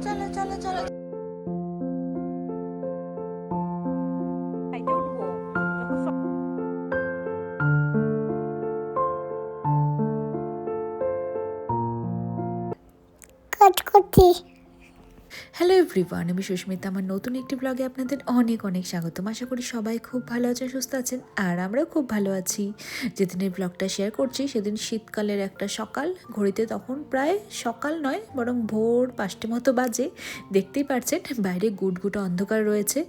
চলো চলো চলো কাট করছি। হ্যালো এভরিওয়ান, আমি সুস্মিতা। আমার নতুন একটি ব্লগে আপনাদের অনেক অনেক স্বাগতম। আশা করি সবাই খুব ভালো আছেন, সুস্থ আছেন, আর আমরাও খুব ভালো আছি। যেদিন এই ব্লগটা শেয়ার করছি সেদিন শীতকালের একটা সকাল। ঘড়িতে তখন প্রায় সকাল নয়, বরং ভোর 5টে মতো বাজে। দেখতেই পারছেন বাইরে গুটগুটো অন্ধকার রয়েছে।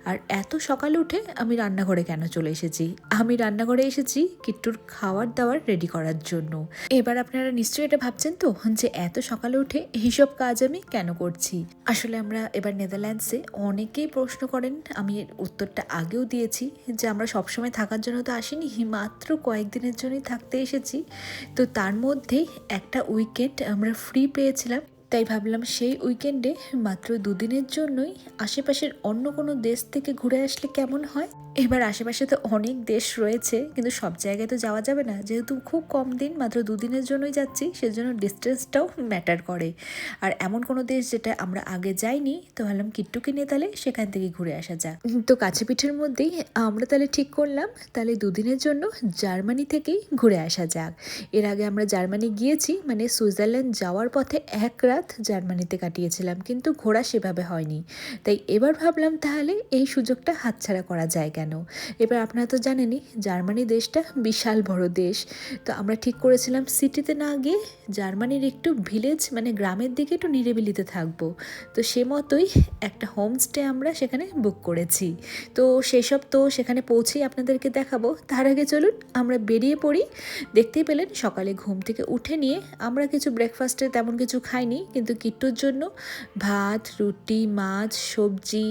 আর এত সকালে উঠে আমি রান্নাঘরে কেন চলে এসেছি? আমি রান্নাঘরে এসেছি কিট্টুর খাবার দাবার রেডি করার জন্য। এবার আপনারা নিশ্চয়ই এটা ভাবছেন তো যে এত সকালে উঠে এইসব কাজ আমি কেন করছি। আসলে আমরা এবার নেদারল্যান্ডসে অনেকেই প্রশ্ন করেন, আমি এর উত্তরটা আগেও দিয়েছি, যে আমরা সবসময় থাকার জন্য তো আসিনি, মাত্র কয়েকদিনের জন্যই থাকতে এসেছি। তো তার মধ্যেই একটা উইকেন্ড আমরা ফ্রি পেয়েছিলাম, তাই ভাবলাম সেই উইকেন্ডে মাত্র 2 দিনের জন্যই আশেপাশের অন্য কোনো দেশ থেকে ঘুরে আসলে কেমন হয়। এবার আশেপাশে তো অনেক দেশ রয়েছে, কিন্তু সব জায়গায় তো যাওয়া যাবে না, যেহেতু খুব কম দিন, মাত্র 2 দিনের জন্যই যাচ্ছি, সেজন্য ডিস্টেন্সটাও ম্যাটার করে। আর এমন কোনো দেশ যেটা আমরা আগে যাইনি, তো ভাবলাম কিট্টুকে নিয়ে তাহলে সেখান থেকে ঘুরে আসা যাক। তো কাছে পিঠের মধ্যেই আমরা তাহলে ঠিক করলাম তাহলে 2 দিনের জন্য জার্মানি থেকেই ঘুরে আসা যাক। এর আগে আমরা জার্মানি গিয়েছি, মানে সুইজারল্যান্ড যাওয়ার পথে এক রাত জার্মানিতে কাটিয়েছিলাম, কিন্তু ঘোরা সেভাবে হয়নি। তাই এবার ভাবলাম তাহলে এই সুযোগটা হাতছাড়া করা যায় কেন। এবার আপনারা তো জানেনই জার্মানি দেশটা বিশাল বড় দেশ। তো আমরা ঠিক করেছিলাম সিটিতে না গিয়ে জার্মানির একটু ভিলেজ, মানে গ্রামের দিকে একটু নিরিবিলিতে থাকবো। তো সে মতোই একটা হোমস্টে আমরা সেখানে বুক করেছি। তো সেসব তো সেখানে পৌঁছেই আপনাদেরকে দেখাবো। তার আগে চলুন আমরা বেরিয়ে পড়ি। দেখতেই পেলেন সকালে ঘুম থেকে উঠে নিয়ে আমরা কিছু ব্রেকফাস্টে তেমন কিছু খাইনি, কিন্তু কিট্টুর জন্য ভাত, রুটি, মাছ, সবজি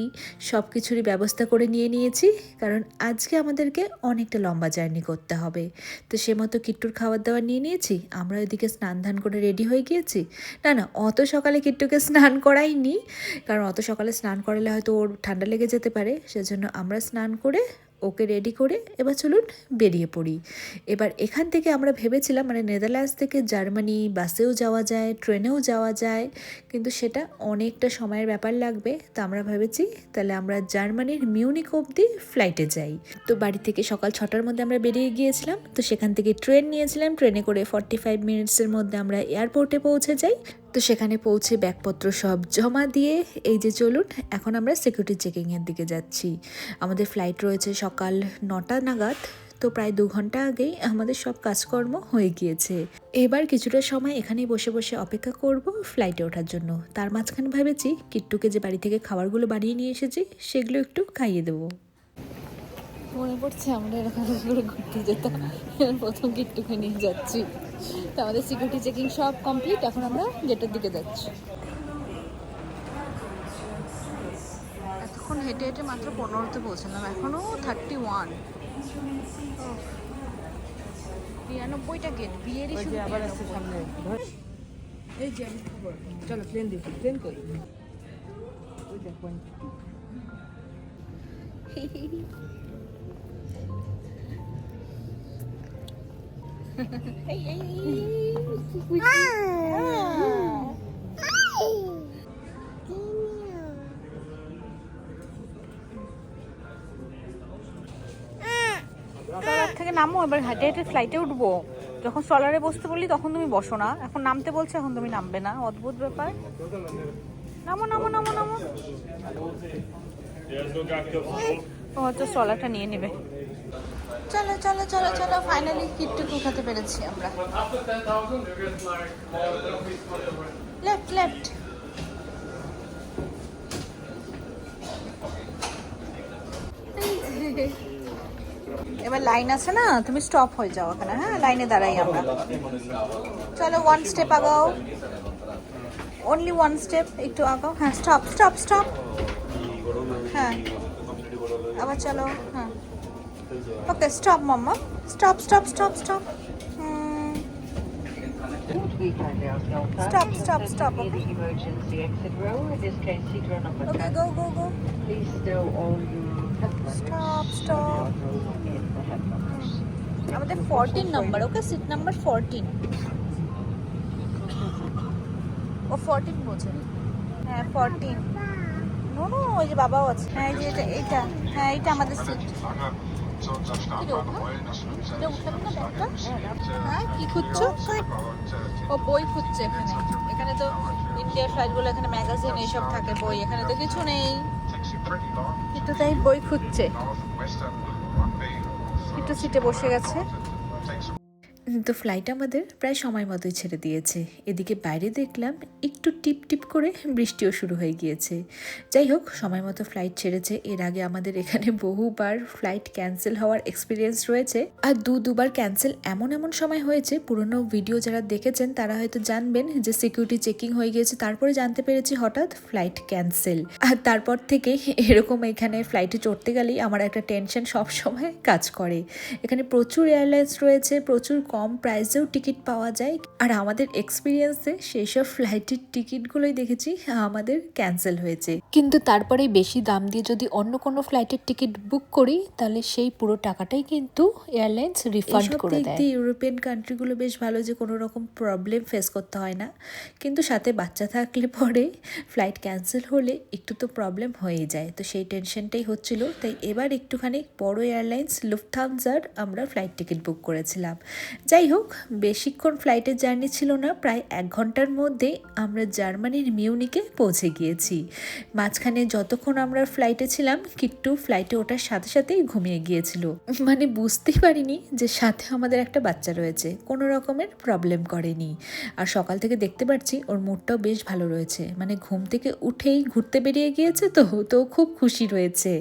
সব কিছুরই ব্যবস্থা করে নিয়েছি, কারণ আজকে আমাদেরকে অনেকটা লম্বা জার্নি করতে হবে। তো সে মতো কিট্টুর খাবার দাবার নিয়ে নিয়েছি। আমরা এদিকে স্নান ধান করে রেডি হয়ে গিয়েছি। না অত সকালে কিট্টুকে স্নান করাইনি, কারণ অত সকালে স্নান করালে হয়তো ওর ঠান্ডা লেগে যেতে পারে, সেজন্য আমরা স্নান করে ওকে রেডি করে এবার চলুন বেরিয়ে পড়ি। এবার এখান থেকে আমরা ভেবেছিলাম, মানে নেদারল্যান্ডস থেকে জার্মানি বাসেও যাওয়া যায়, ট্রেনেও যাওয়া যায়, কিন্তু সেটা অনেকটা সময়ের ব্যাপার লাগবে। তো আমরা ভেবেছি তাহলে আমরা জার্মানির মিউনিক অবধি ফ্লাইটে যাই। তো বাড়ি থেকে সকাল 6টার মধ্যে আমরা বেরিয়ে গিয়েছিলাম। তো সেখান থেকে ট্রেন নিয়েছিলাম, ট্রেনে করে 45 মিনিটসের মধ্যে আমরা এয়ারপোর্টে পৌঁছে যাই। তো সেখানে পৌঁছে ব্যাগপত্র সব জমা দিয়ে এই যে চলুন এখন আমরা সিকিউরিটি চেকিংয়ের দিকে যাচ্ছি। আমাদের ফ্লাইট রয়েছে সকাল 9টা নাগাদ। তো প্রায় 2 ঘন্টা আগেই আমাদের সব কাজকর্ম হয়ে গিয়েছে। এবার কিছুটা সময় এখানেই বসে বসে অপেক্ষা করব ফ্লাইটে ওঠার জন্য। তার মাঝখানে ভেবেছি কিট্টুকে যে বাড়ি থেকে খাবারগুলো বানিয়ে নিয়ে এসেছি সেগুলো একটু খাইয়ে দেবো। মনে পড়ছে আমরা এরকম করে ঘুরতে যেতাম, প্রথম কিট্টুকে নিয়ে যাচ্ছি। তো আমাদের সিকিউরিটি চেকিং সব কমপ্লিট, এখন আমরা গেটের দিকে যাচ্ছি। এতক্ষণ হেঁটে হেঁটে মাত্র 15তে পৌঁছলাম, এখনও 31। 92টা গেট, বিয়েরই শুধু 92। এই যে চলো প্লেন দেখি, প্লেন কই ওই দেখো। থেকে নামো, এবার হেঁটে হেঁটে ফ্লাইটে উঠবো। যখন ট্রলারে বসতে বললি তখন তুমি বসো না, এখন নামতে বলছে এখন তুমি নামবে না, অদ্ভুত ব্যাপার। নামো নামো নামো নামো। ও হয়তো ট্রলারটা নিয়ে নেবে। চলো চলো চলো চলো, ফাইনালি কিট্টুকে উঠাতে পেরেছি আমরা। Left left. এবার লাইন আছে না, তুমি স্টপ হয়ে যাও ওখানে। হ্যাঁ, লাইনে দাঁড়াই আমরা। চলো 1 স্টেপ আগাও, অনলি 1 স্টেপ, একটু আগাও। হ্যাঁ, স্টপ স্টপ স্টপ। হ্যাঁ আবার চলো। হ্যাঁ okay, stop mamma, stop stop stop stop. Stop, stop, stop. Okay. The emergency exit row, in this case, seat row number 10. Okay, go, go, go. Please stow all your headphones. Stop, stop. In the headphones. আমাদের 14 number, ওকে, seat number 14। ও 14 বলছে। হ্যাঁ 14। No no, ওই যে বাবাও আছে। হ্যাঁ এই যে এটা এইটা, হ্যাঁ এইটা আমাদের সিট। হ্যাঁ কি খুঁজছো? ও বই খুঁজছে এখানে। এখানে তো ইন্ডিয়ার ফ্লাইটগুলো, এখানে ম্যাগাজিন এইসব থাকে, বই এখানে তো কিছু নেই। একটু তাই বই খুঁজছে, একটু সিটে বসে গেছে। তো ফ্লাইট আমাদের প্রায় সময় মতোই ছেড়ে দিয়েছে। এদিকে বাইরে দেখলাম একটু টিপ টিপ করে বৃষ্টিও শুরু হয়ে গিয়েছে। যাই হোক, সময় মতো ফ্লাইট ছেড়েছে। এর আগে আমাদের এখানে বহুবার ফ্লাইট ক্যান্সেল হওয়ার এক্সপিরিয়েন্স রয়েছে, আর দুবার ক্যান্সেল এমন এমন সময় হয়েছে, পুরনো ভিডিও যারা দেখেছেন তারা হয়তো জানবেন যে সিকিউরিটি চেকিং হয়ে গিয়েছে, তারপরে জানতে পেরেছি হঠাৎ ফ্লাইট ক্যান্সেল। আর তারপর থেকে এরকম এখানে ফ্লাইটে চড়তে গেলেই আমার একটা টেনশন সব সময় কাজ করে। এখানে প্রচুর এয়ারলাইন্স রয়েছে, প্রচুর কম প্রাইসেও টিকিট পাওয়া যায়, আর আমাদের এক্সপিরিয়েন্সে সেই সব ফ্লাইটের টিকিটগুলোই দেখেছি আমাদের ক্যান্সেল হয়েছে। কিন্তু তারপরে বেশি দাম দিয়ে যদি অন্য কোনো ফ্লাইটের টিকিট বুক করি, তাহলে সেই পুরো টাকাটাই কিন্তু এয়ারলাইন্স রিফান্ড করে দেয়। ইউরোপিয়ান কান্ট্রিগুলো বেশ ভালো যে কোনো রকম প্রবলেম ফেস করতে হয় না, কিন্তু সাথে বাচ্চা থাকলে পরে ফ্লাইট ক্যান্সেল হলে একটু তো প্রবলেম হয়েই যায়। তো সেই টেনশনটাই হচ্ছিল, তাই এবার একটুখানি বড় এয়ারলাইন্স লুফথানজার আমরা ফ্লাইট টিকিট বুক করেছিলাম। যাই হোক, বেশিক্ষণ ফ্লাইটের জার্নি ছিল না, প্রায় 1 ঘন্টার মধ্যে আমরা জার্মানির মিউনিকে পৌঁছে গিয়েছি। মাঝখানে যতক্ষণ আমরা ফ্লাইটে ছিলাম, কিট্টু ফ্লাইটে ওঠার সাথে সাথেই ঘুমিয়ে গিয়েছিল। মানে বুঝতেই পারিনি যে সাথে আমাদের একটা বাচ্চা রয়েছে, কোনো রকমের প্রবলেম করেনি। আর সকাল থেকে দেখতে পাচ্ছি ওর মুডটাও বেশ ভালো রয়েছে, মানে ঘুম থেকে উঠেই ঘুরতে বেরিয়ে গিয়েছে, তো খুব খুশি রয়েছে।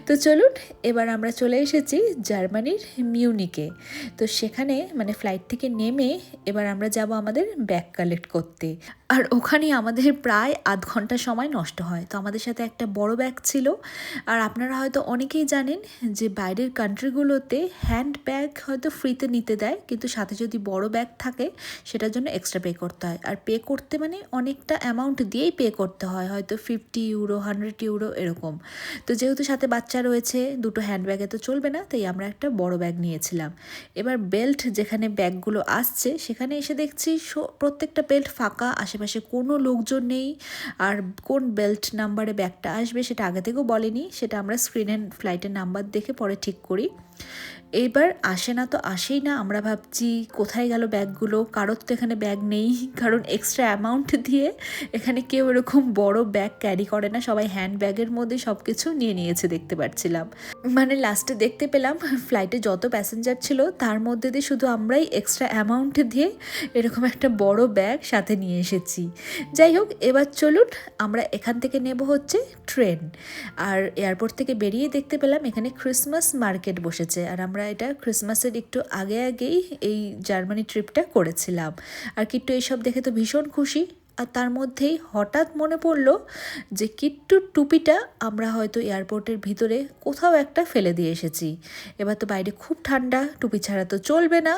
তো চলুন, এবার আমরা চলে এসেছি জার্মানির মিউনিকে। তো সেখানে মানে ফ্লাইট থেকে নেমে এবার আমরা যাব আমাদের ব্যাগ কালেক্ট করতে। আর ওখানে আমাদের প্রায় আধ ঘন্টা সময় নষ্ট হয়। তো আমাদের সাথে একটা বড় ব্যাগ ছিল, আর আপনারা হয়তো অনেকেই জানেন যে বাইরের কান্ট্রিগুলোতে হ্যান্ড ব্যাগ হয়তো ফ্রিতে নিতে দেয়, কিন্তু সাথে যদি বড় ব্যাগ থাকে সেটার জন্য এক্সট্রা পে করতে হয়। আর পে করতে মানে অনেকটা অ্যামাউন্ট দিয়েই পে করতে হয়, হয়তো 50 ইউরো 100 ইউরো এরকম। তো যেহেতু সাথে বাচ্চা রয়েছে, দুটো হ্যান্ড ব্যাগে তো চলবে না, তাই আমরা একটা বড় ব্যাগ নিয়েছিলাম। এবার বেল্ট যেখানে ব্যাগগুলো আসছে সেখানে এসে দেখছি প্রত্যেকটা বেল্ট ফাঁকা, আশেপাশে কোনো লোকজন নেই। আর কোন বেল্ট নাম্বারে ব্যাগটা আসবে সেটা আগে থেকেও বলেনি, সেটা আমরা স্ক্রিনে ফ্লাইটের নাম্বার দেখে পরে ঠিক করি। এইবার আসে না তো আসেই না, আমরা ভাবছি কোথায় গেল ব্যাগগুলো, কারোর তো এখানে ব্যাগ নেই, কারণ এক্সট্রা অ্যামাউন্ট দিয়ে এখানে কেউ এরকম বড় ব্যাগ ক্যারি করে না, সবাই হ্যান্ড ব্যাগের মধ্যে সব কিছু নিয়ে নিয়েছে দেখতে পাচ্ছিলাম। মানে লাস্টে দেখতে পেলাম ফ্লাইটে যত প্যাসেঞ্জার ছিল তার মধ্যে দিয়ে শুধু আমরাই এক্সট্রা অ্যামাউন্ট দিয়ে এরকম একটা বড় ব্যাগ সাথে নিয়ে এসেছি। যাই হোক, এবার চলুন আমরা এখান থেকে নেব হচ্ছে ট্রেন। আর এয়ারপোর্ট থেকে বেরিয়ে দেখতে পেলাম এখানে ক্রিসমাস মার্কেট বসেছে, আর আমরা এটা ক্রিসমাসের একটু আগেই এই জার্মানি ট্রিপটা করেছিলাম। আর কিট্টু এইসব দেখে তো ভীষণ খুশি। আর তার মধ্যেই হঠাৎ মনে পড়লো যে কিট্টুর টুপিটা আমরা হয়তো এয়ারপোর্টের ভিতরে কোথাও একটা ফেলে দিয়ে এসেছি। এবার তো বাইরে খুব ঠান্ডা, টুপি ছাড়া তো চলবে না,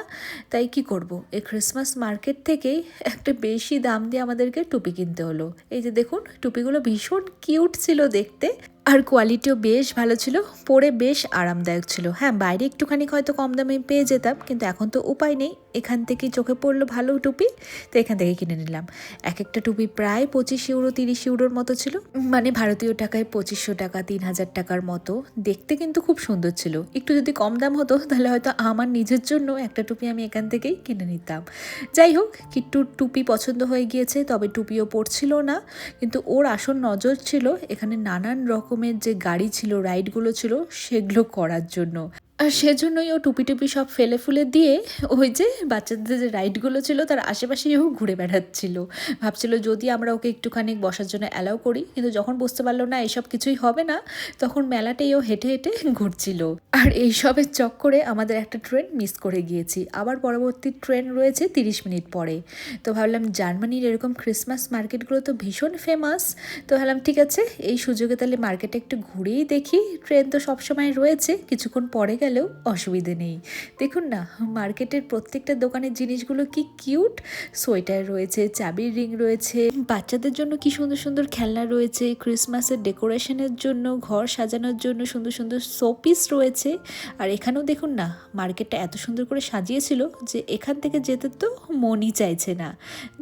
তাই কি করব, এই ক্রিসমাস মার্কেট থেকেই একটা বেশি দাম দিয়ে আমাদেরকে টুপি কিনতে হলো। এই যে দেখুন, টুপিগুলো ভীষণ কিউট ছিল দেখতে, আর কোয়ালিটিও বেশ ভালো ছিল, পরে বেশ আরামদায়ক ছিল। হ্যাঁ, বাইরে একটুখানি হয়তো কম দামে পেয়ে যেতাম, কিন্তু এখন তো উপায় নেই, এখান থেকেই চোখে পড়লো ভালো টুপি, তো এখান থেকে কিনে নিলাম। এক একটা টুপি প্রায় 25 ইউরো 30 ইউরোর মতো ছিল, মানে ভারতীয় টাকায় 2500 টাকা 3000 টাকার মতো। দেখতে কিন্তু খুব সুন্দর ছিল। একটু যদি কম দাম হতো তাহলে হয়তো আমার নিজের জন্য একটা টুপি আমি এখান থেকেই কিনে নিতাম। যাই হোক, কিট্টুর টুপি পছন্দ হয়ে গিয়েছে, তবে টুপিও পরছিল না, কিন্তু ওর আসল নজর ছিল এখানে নানান রকমের যে গাড়ি ছিল, রাইডগুলো ছিল, সেগুলো করার জন্য। আর সেজন্যই ও টুপি টুপি সব ফেলে ফুলে দিয়ে ওই যে বাচ্চাদের যে রাইডগুলো ছিল তার আশেপাশেই ও ঘুরে বেড়াচ্ছিল। ভাবছিল যদি আমরা ওকে একটুখানি বসার জন্য অ্যালাউ করি, কিন্তু যখন বুঝতে পারলো না এসব কিছুই হবে না, তখন মেলাতেই ও হেঁটে হেঁটে ঘুরছিল। আর এইসবের চক্করে আমাদের একটা ট্রেন মিস করে গিয়েছি, আবার পরবর্তী ট্রেন রয়েছে 30 মিনিট পরে। তো ভাবলাম জার্মানির এরকম ক্রিসমাস মার্কেটগুলো তো ভীষণ ফেমাস, তো ভাবলাম ঠিক আছে এই সুযোগে তাহলে মার্কেটে একটু ঘুরেই দেখি, ট্রেন তো সবসময় রয়েছে, কিছুক্ষণ পরে গেলে গেলেও অসুবিধে নেই। দেখুন না, মার্কেটের প্রত্যেকটা দোকানের জিনিসগুলো কি কিউট। সোয়েটার রয়েছে, চাবির রিং রয়েছে, বাচ্চাদের জন্য কি সুন্দর সুন্দর খেলনা রয়েছে, ক্রিসমাসের ডেকোরেশনের জন্য, ঘর সাজানোর জন্য সুন্দর সুন্দর শোপিস রয়েছে। আর এখানেও দেখুন না, মার্কেটটা এত সুন্দর করে সাজিয়েছিল যে এখান থেকে যেতে তো মনই চাইছে না।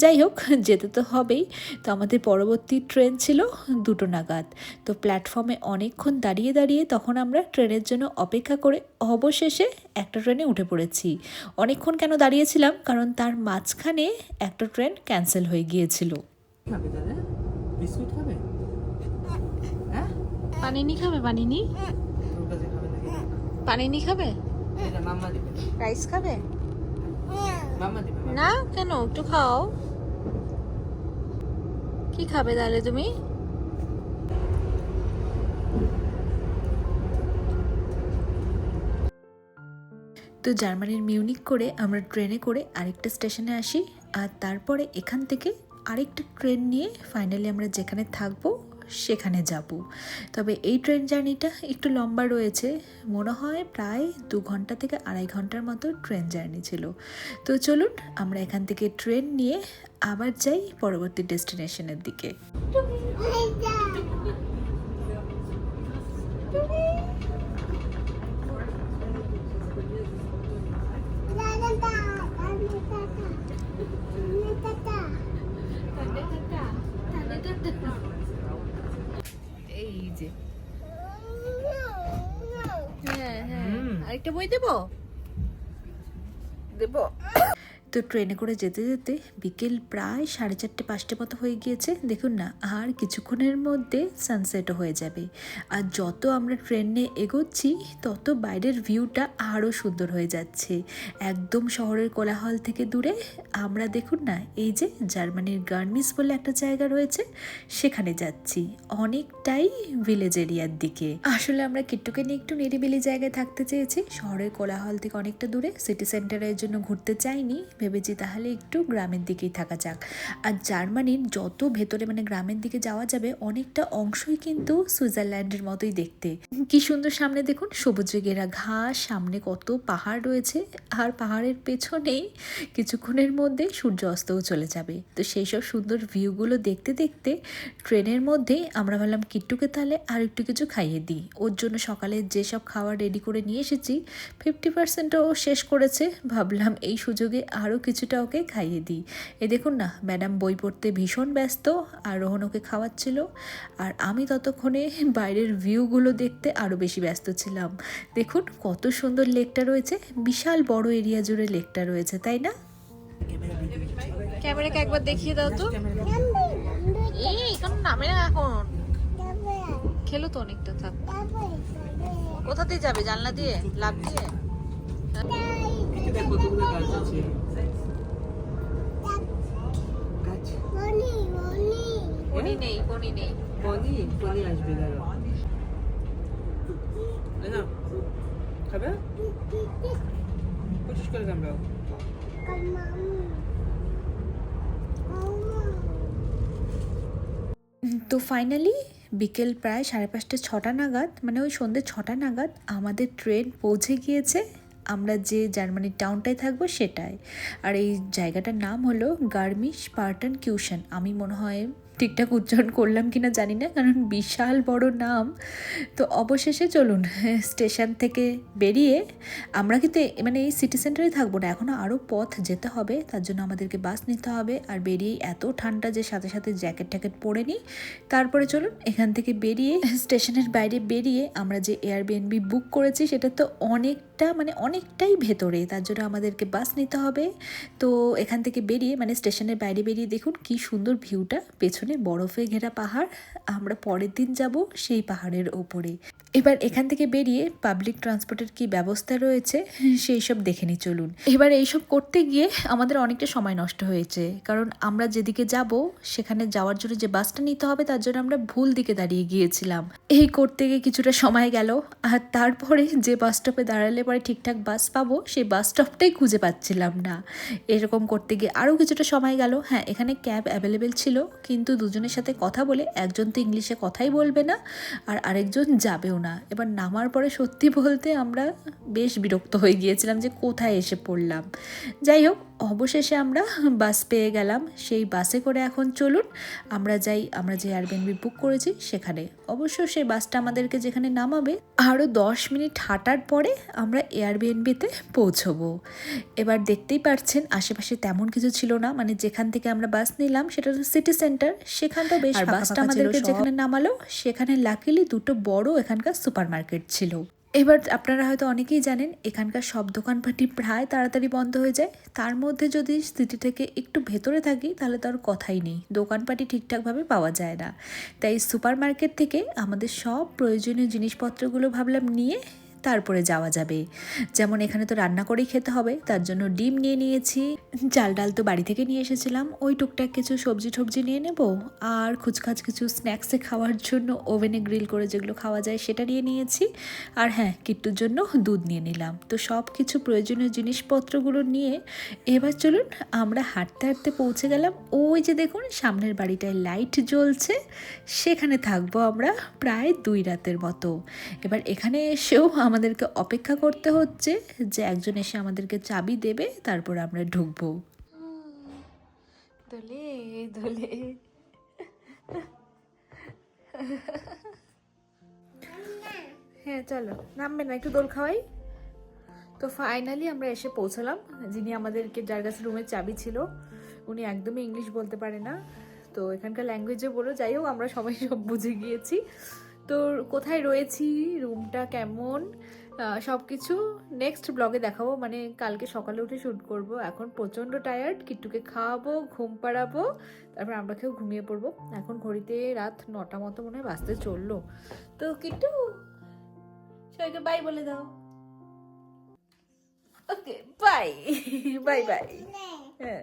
যাই হোক, যেতে তো হবেই। তো আমাদের পরবর্তী ট্রেন ছিল 2টো নাগাদ। তো প্ল্যাটফর্মে অনেকক্ষণ দাঁড়িয়ে দাঁড়িয়ে তখন আমরা ট্রেনের জন্য অপেক্ষা করে অবশেষে একটা ট্রেনে উঠে পড়েছি। অনেকক্ষণ কেন দাঁড়িয়েছিলাম, কারণ তার মাঝখানে একটা ট্রেন ক্যান্সেল হয়ে গিয়েছিল। খাবে দাদা? বিস্কুট খাবে? হ্যাঁ? পানিনি খাবে? পানিনি তোর কাছে খাবে নাকি? পানিনি খাবে? এই না, মাম্মা দিবে। রাইস খাবে মাম্মা দিবে। না? কেন? একটু খাও। কি খাবে তাহলে তুমি? তো জার্মানির মিউনিক করে আমরা ট্রেনে করে আরেকটা স্টেশনে আসি, আর তারপরে এখান থেকে আরেকটা ট্রেন নিয়ে ফাইনালি আমরা যেখানে থাকবো সেখানে যাব। তবে এই ট্রেন জার্নিটা একটু লম্বা রয়েছে, মনে হয় প্রায় 2 ঘন্টা থেকে 2.5 ঘন্টার মতো ট্রেন জার্নি ছিল। তো চলুন আমরা এখান থেকে ট্রেন নিয়ে আবার যাই পরবর্তী ডেস্টিনেশনের দিকে। এই যে হ্যাঁ হ্যাঁ, আরেকটা বই দেবো। তো ট্রেনে করে যেতে যেতে বিকেল প্রায় 4:30-5টে মতো হয়ে গিয়েছে। দেখুন না, আর কিছুক্ষণের মধ্যে সানসেটও হয়ে যাবে। আর যত আমরা ট্রেনে এগোচ্ছি তত বাইরের ভিউটা আরও সুন্দর হয়ে যাচ্ছে। একদম শহরের কোলাহল থেকে দূরে আমরা দেখুন না, এই যে জার্মানির গার্মিস বলে একটা জায়গা রয়েছে, সেখানে যাচ্ছি, অনেকটাই ভিলেজ এরিয়ার দিকে। আসলে আমরা কিট্টুকে নিয়ে একটু নিরিবিলি জায়গায় থাকতে চেয়েছি, শহরের কোলাহল থেকে অনেকটা দূরে। সিটি সেন্টারের জন্য ঘুরতে চাইনি, ভেবেছি তাহলে একটু গ্রামের দিকেই থাকা যাক। আর জার্মানির যত ভেতরে মানে গ্রামের দিকে যাওয়া যাবে, অনেকটা অংশই কিন্তু সুইজারল্যান্ডের মতোই দেখতে। কি সুন্দর সামনে দেখুন, সবুজে ঘেরা ঘাস, সামনে কত পাহাড় রয়েছে, আর পাহাড়ের পেছনেই কিছুক্ষণের মধ্যে সূর্য অস্তও চলে যাবে। তো সেই সব সুন্দর ভিউগুলো দেখতে দেখতে ট্রেনের মধ্যে আমরা ভাবলাম কিট্টুকে তাহলে আর একটু কিছু খাইয়ে দিই। ওর জন্য সকালে যেসব খাবার রেডি করে নিয়ে এসেছি 50%ও শেষ করেছে, ভাবলাম এই সুযোগে আরও কিছুটা ওকে খাইয়ে দিই। এই দেখুন না, ম্যাডাম বই পড়তে ভীষণ ব্যস্ত, আর রোহন ওকে খাওয়াচ্ছিল, আর আমি ততক্ষণে বাইরের ভিউগুলো দেখতে আরও বেশি ব্যস্ত ছিলাম। দেখুন কত সুন্দর লেকটা রয়েছে, বিশাল বড় এরিয়া জুড়ে লেকটা রয়েছে, তাই না? ক্যামেরাকে একবার দেখিয়ে দাও তো। এই এখন নামে না, এখন খেলো তো অনেকটা। থাক, কোথা দিয়ে যাবে? জানলা দিয়ে? লাফ দিয়ে? কতগুলো গাছ আছে। গাছ বনি নেই, বনি নেই। পনি আসবে দাঁড়া। এই না, খাবে? কোशिশ করে কামড়াও। তো ফাইনালি বিকেল প্রায় 5:30-6টা নাগাদ, মানে ওই সন্ধ্যে 6টা নাগাদ আমাদের ট্রেন পৌঁছে গিয়েছে আমরা যে জার্মানির টাউনটায় থাকবো সেটাই। আর এই জায়গাটার নাম হলো গার্মিশ-পার্টেনকিউশন। আমি মনে হয় ঠিকঠাক উচ্চারণ করলাম কিনা জানি না, কারণ বিশাল বড় নাম। তো অবশেষে চলুন স্টেশন থেকে বেরিয়ে আমরা কিন্তু মানে এই সিটি সেন্টারে থাকবো না, এখনও আরও পথ যেতে হবে, তার জন্য আমাদেরকে বাস নিতে হবে। আর বেরিয়ে এত ঠান্ডা যে সাথে সাথে জ্যাকেট ট্যাকেট পরে নিই। তারপরে চলুন এখান থেকে বেরিয়ে স্টেশনের বাইরে বেরিয়ে আমরা যে এয়ারবিএনবি বুক করেছি সেটা তো অনেকটাই ভেতরে, তার জন্য আমাদেরকে বাস নিতে হবে। তো এখান থেকে বেরিয়ে মানে স্টেশনের বাইরে বেরিয়ে দেখুন কি সুন্দর ভিউটা, পেছনে বরফে ঘেরা পাহাড়। আমরা পরের দিন যাব সেই পাহাড়ের ওপরে। এবার এখান থেকে বেরিয়ে পাবলিক ট্রান্সপোর্টের কি ব্যবস্থা রয়েছে সেই সব দেখে নিই চলুন। এবার এইসব করতে গিয়ে আমাদের অনেকটা সময় নষ্ট হয়েছে, কারণ আমরা যেদিকে যাব সেখানে যাওয়ার জন্য যে বাসটা নিতে হবে তার জন্য আমরা ভুল দিকে দাঁড়িয়ে গিয়েছিলাম। এই করতে গিয়ে কিছুটা সময় গেল, আর তারপরে যে বাস স্টপে দাঁড়ালে পরে ঠিকঠাক বাস পাবো সেই বাস স্টপটাই খুঁজে পাচ্ছিলাম না। এরকম করতে গিয়ে আরও কিছুটা সময় গেল। হ্যাঁ, এখানে ক্যাব অ্যাভেলেবেল ছিল, কিন্তু দুজনের সাথে কথা বলে একজন তো ইংলিশে কথাই বলবে না, আর আরেকজন যাবেও না। এবার নামার পরে সত্যি বলতে আমরা বেশ বিরক্ত হয়ে গিয়েছিলাম যে কোথায় এসে পড়লাম। যাই হোক, অবশেষে আমরা বাস পেয়ে গেলাম। সেই বাসে করে এখন চলুন আমরা যে এয়ারবিএনবি বুক করেছি সেখানে। অবশ্য সেই বাসটা আমাদেরকে যেখানে নামাবে আরও 10 মিনিট হাঁটার পরে আমরা এয়ারবিএনবিতে পৌঁছবো। এবার দেখতেই পাচ্ছেন আশেপাশে তেমন কিছু ছিল না, মানে যেখান থেকে আমরা বাস নিলাম সেটা তো সিটি সেন্টার, সেখানটাও বেশ ফাঁকা বাসটা আমাদেরকে যেখানে নামালো সেখানে লাকিলি দুটো বড় এখানকার সুপার মার্কেট ছিল। এবার আপনারা হয়তো অনেকেই জানেন এখানকার সব দোকানপাটি প্রায় তাড়াতাড়ি বন্ধ হয়ে যায়। তার মধ্যে যদি সিটি থেকে একটু ভেতরে থাকি তাহলে তো আর কথাই নেই, দোকানপাটি ঠিকঠাকভাবে পাওয়া যায় না। তাই সুপার মার্কেট থেকে আমাদের সব প্রয়োজনীয় জিনিসপত্রগুলো ভাবলাম নিয়ে তারপরে যাওয়া যাবে। যেমন এখানে তো রান্না করেই খেতে হবে, তার জন্য ডিম নিয়ে নিয়েছি, চাল ডাল তো বাড়ি থেকে নিয়ে এসেছিলাম, ওই টুকটাক কিছু সবজি টবজি নিয়ে নেব, আর খুচখাচ কিছু স্ন্যাক্সে খাওয়ার জন্য ওভেনে গ্রিল করে যেগুলো খাওয়া যায় সেটা নিয়ে নিয়েছি। আর হ্যাঁ, কিট্টুর জন্য দুধ নিয়ে নিলাম। তো সব কিছু প্রয়োজনীয় জিনিসপত্রগুলো নিয়ে এবার চলুন আমরা হাঁটতে হাঁটতে পৌঁছে গেলাম ওই যে দেখুন সামনের বাড়িটায় লাইট জ্বলছে, সেখানে থাকবো আমরা প্রায় 2 রাতের মতো। এবার এখানে এসেও আমাদেরকে অপেক্ষা করতে হচ্ছে যে একজন এসে আমাদেরকে চাবি দেবে, তারপর আমরা ঢুকবো। দোলে দোলে হ্যাঁ চলো, নামবে না, একটু দোল খাওয়াই। তো ফাইনালি আমরা এসে পৌঁছালাম। যিনি আমাদেরকে যার কাছে রুমের চাবি ছিল উনি একদমই ইংলিশ বলতে পারে না, তো এখানকার ল্যাঙ্গুয়েজে বলো, যাই হোক আমরা সবাই সব বুঝে গিয়েছি। তো কোথায় রয়েছি, রুমটা কেমন, সব কিছু নেক্সট ব্লগে দেখাবো, মানে কালকে সকালে উঠে শ্যুট করব। এখন প্রচণ্ড টায়ার্ড, কিট্টুকে খাওয়াবো, ঘুম পাড়াবো, তারপর আমরা কেউ ঘুমিয়ে পড়বো। এখন ঘড়িতে রাত 9টা মতো মনে হয় বাজতে চললো। তো কিট্টু সবাইকে বাই বলে দাও। Okay bye bye bye. হ্যাঁ